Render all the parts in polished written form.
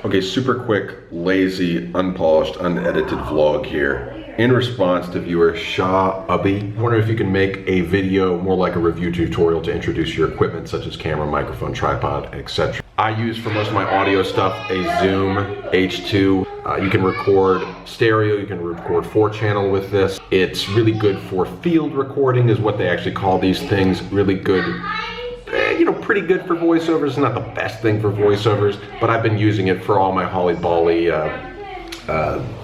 Okay, super quick, lazy, unpolished, unedited vlog here. In response to viewer Shah Ubby, I wonder if you can make a video more like a review tutorial to introduce your equipment such as camera, microphone, tripod, etc. I use for most of my audio stuff a Zoom H2. You can record stereo, you can record 4-channel with this. It's really good for field recording is what they actually call these things. Really good, you know, pretty good for voiceovers. Not the best thing for voiceovers, but I've been using it for all my Holly Bolly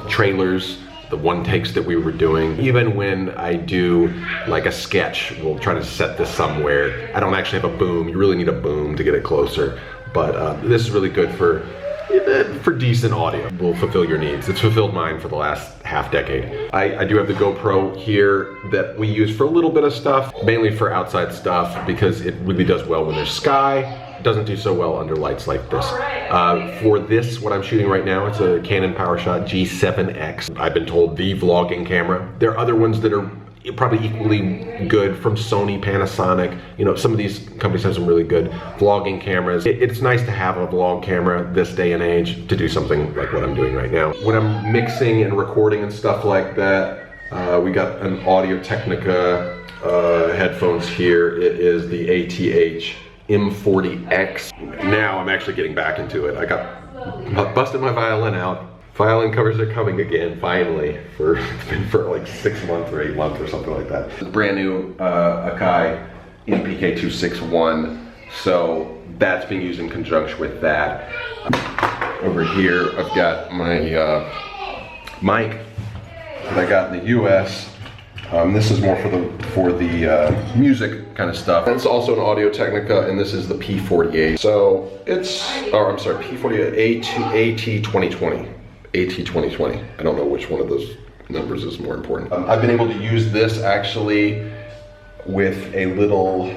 trailers, the one takes that we were doing. Even when I do like a sketch, we'll try to set this somewhere. I don't actually have a boom. You really need a boom to get it closer. But this is really good for decent audio. Will fulfill your needs. It's fulfilled mine for the last half decade. I do have the GoPro here that we use for a little bit of stuff, mainly for outside stuff because it really does well when there's sky. It doesn't do so well under lights like this. For this, what I'm shooting right now, it's a Canon PowerShot G7X. I've been told the vlogging camera. There are other ones that are probably equally good from Sony, Panasonic. You know, some of these companies have some really good vlogging cameras. It's nice to have a vlog camera this day and age to do something like what I'm doing right now. When I'm mixing and recording and stuff like that, we got an Audio Technica headphones here. It is the ATH M40X. Now I'm actually getting back into it. I busted my violin out. Violin covers are coming again, finally. It's been for like 6 months or 8 months or something like that. It's a brand new Akai MPK261, so that's being used in conjunction with that. Over here, I've got my mic that I got in the US. This is more for the music kind of stuff. It's also an Audio Technica, and this is the P48. So it's, I'm sorry, P48 AT2020. AT2020. I don't know which one of those numbers is more important. I've been able to use this actually with a little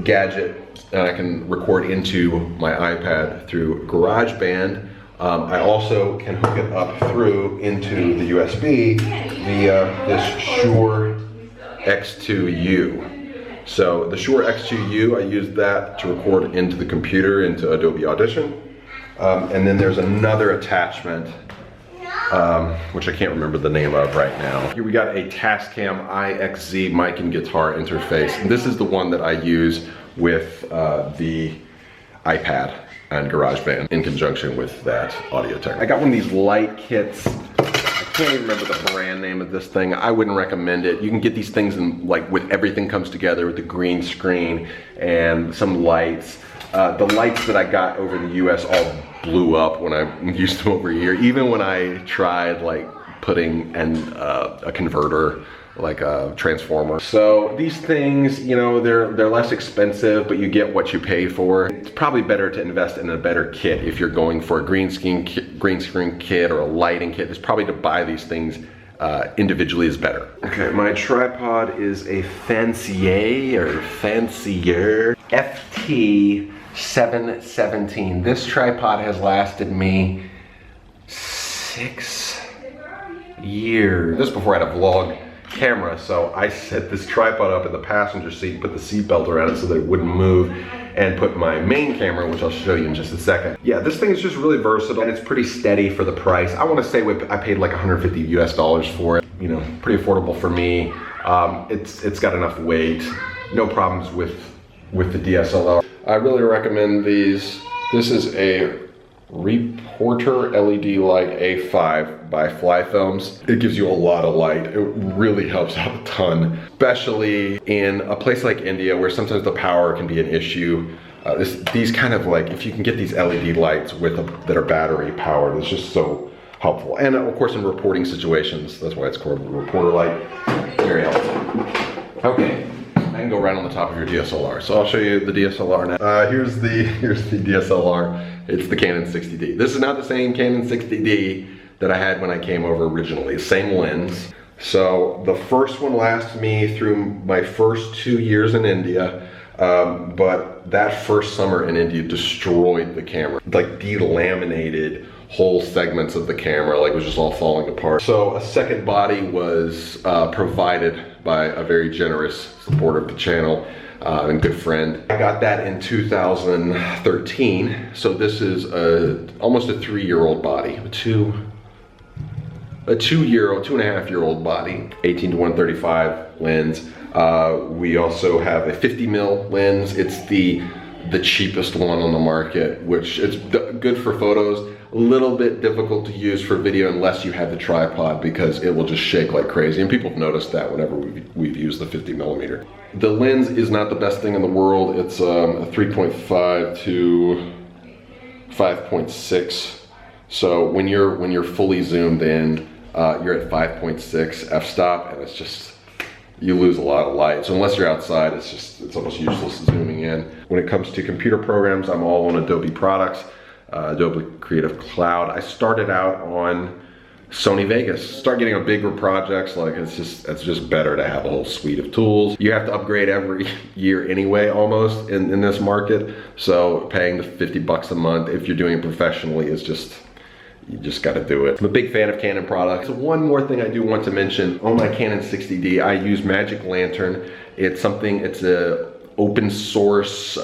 gadget, and I can record into my iPad through GarageBand. I also can hook it up through into the USB via this Shure X2U. So the Shure X2U, I use that to record into the computer, into Adobe Audition. And then there's another attachment which I can't remember the name of right now. Here we got a Tascam IXZ mic and guitar interface. And this is the one that I use with the iPad and GarageBand in conjunction with that Audio Tech. I got one of these light kits. I can't even remember the brand name of this thing. I wouldn't recommend it. You can get these things in, like, with everything comes together with the green screen and some lights. The lights that I got over the US all blew up when I used them over here. Even when I tried like putting a converter, like a transformer. So these things, you know, they're less expensive, but you get what you pay for. It's probably better to invest in a better kit if you're going for a green screen kit or a lighting kit. It's probably to buy these things individually is better. Okay, my tripod is a Fancier FT 717. This tripod has lasted me 6 years. This before I had a vlog camera, so I set this tripod up in the passenger seat, put the seat belt around it so that it wouldn't move, and put my main camera, which I'll show you in just a second. Yeah, this thing is just really versatile and it's pretty steady for the price. I want to say I paid like $150 US for it. You know, pretty affordable for me. It's got enough weight, no problems with the DSLR. I really recommend these. This is a Reporter LED light A5 by Fly Films. It gives you a lot of light. It really helps out a ton, especially in a place like India where sometimes the power can be an issue. These kind of like, if you can get these LED lights that are battery powered, it's just so helpful. And of course in reporting situations, that's why it's called a reporter light. Very helpful. Okay. I can go right on the top of your DSLR. So I'll show you the DSLR now. Here's the DSLR. It's the Canon 60D. This is not the same Canon 60D that I had when I came over originally. Same lens. So the first one lasted me through my first 2 years in India. But that first summer in India destroyed the camera. Like delaminated whole segments of the camera, like it was just all falling apart. So a second body was provided by a very generous supporter of the channel. and good friend. I got that in 2013, so this is almost a 3-year-old body, a 2.5-year-old body, 18 to 135 lens. We also have a 50 mil lens. It's the cheapest one on the market, which is good for photos. A little bit difficult to use for video unless you have the tripod, because it will just shake like crazy. And people have noticed that whenever we've used the 50 millimeter. The lens is not the best thing in the world. It's a 3.5 to 5.6. So when you're fully zoomed in, you're at 5.6 f-stop, and it's just, you lose a lot of light. So unless you're outside, it's almost useless zooming in. When it comes to computer programs, I'm all on Adobe products, Adobe Creative Cloud. I started out on Sony Vegas. Start getting on bigger projects, like it's just better to have a whole suite of tools. You have to upgrade every year anyway, almost, in this market. So paying the 50 bucks a month, if you're doing it professionally, is just, you just got to do it. I'm a big fan of Canon products. So one more thing I do want to mention, on my Canon 60D, I use Magic Lantern. It's a open source,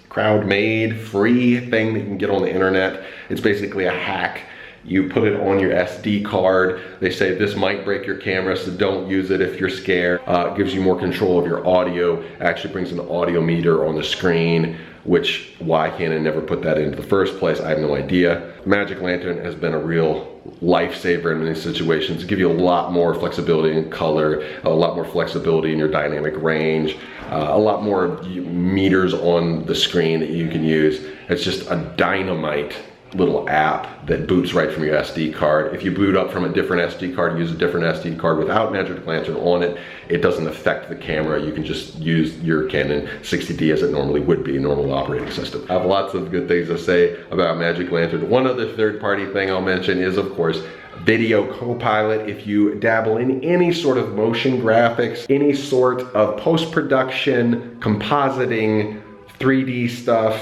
crowd-made, free thing that you can get on the internet. It's basically a hack. You put it on your SD card. They say this might break your camera, so don't use it if you're scared. It gives you more control of your audio. It actually brings an audio meter on the screen, which, why Canon never put that into the first place, I have no idea. Magic Lantern has been a real lifesaver in many situations. It gives you a lot more flexibility in color, a lot more flexibility in your dynamic range, a lot more meters on the screen that you can use. It's just a dynamite little app that boots right from your SD card. If you boot up from a different SD card, use a different SD card without Magic Lantern on it, it doesn't affect the camera. You can just use your Canon 60D as it normally would be, a normal operating system. I have lots of good things to say about Magic Lantern. One other third-party thing I'll mention is, of course, Video Copilot. If you dabble in any sort of motion graphics, any sort of post-production, compositing, 3D stuff,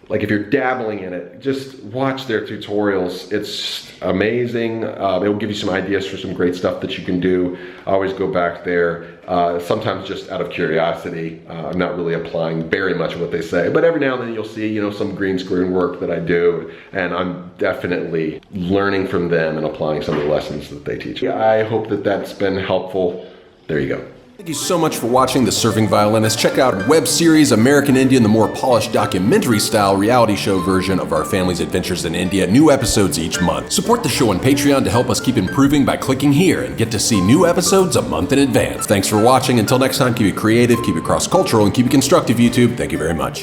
like if you're dabbling in it, just watch their tutorials. It's amazing. It will give you some ideas for some great stuff that you can do. I always go back there, sometimes just out of curiosity. I'm not really applying very much of what they say, but every now and then you'll see, some green screen work that I do, and I'm definitely learning from them and applying some of the lessons that they teach. I hope that that's been helpful. There you go. Thank you so much for watching The Surfing Violinist. Check out web series American Indian, the more polished documentary style reality show version of our family's adventures in India. New episodes each month. Support the show on Patreon to help us keep improving by clicking here and get to see new episodes a month in advance. Thanks for watching. Until next time, keep it creative, keep it cross-cultural, and keep it constructive, YouTube. Thank you very much.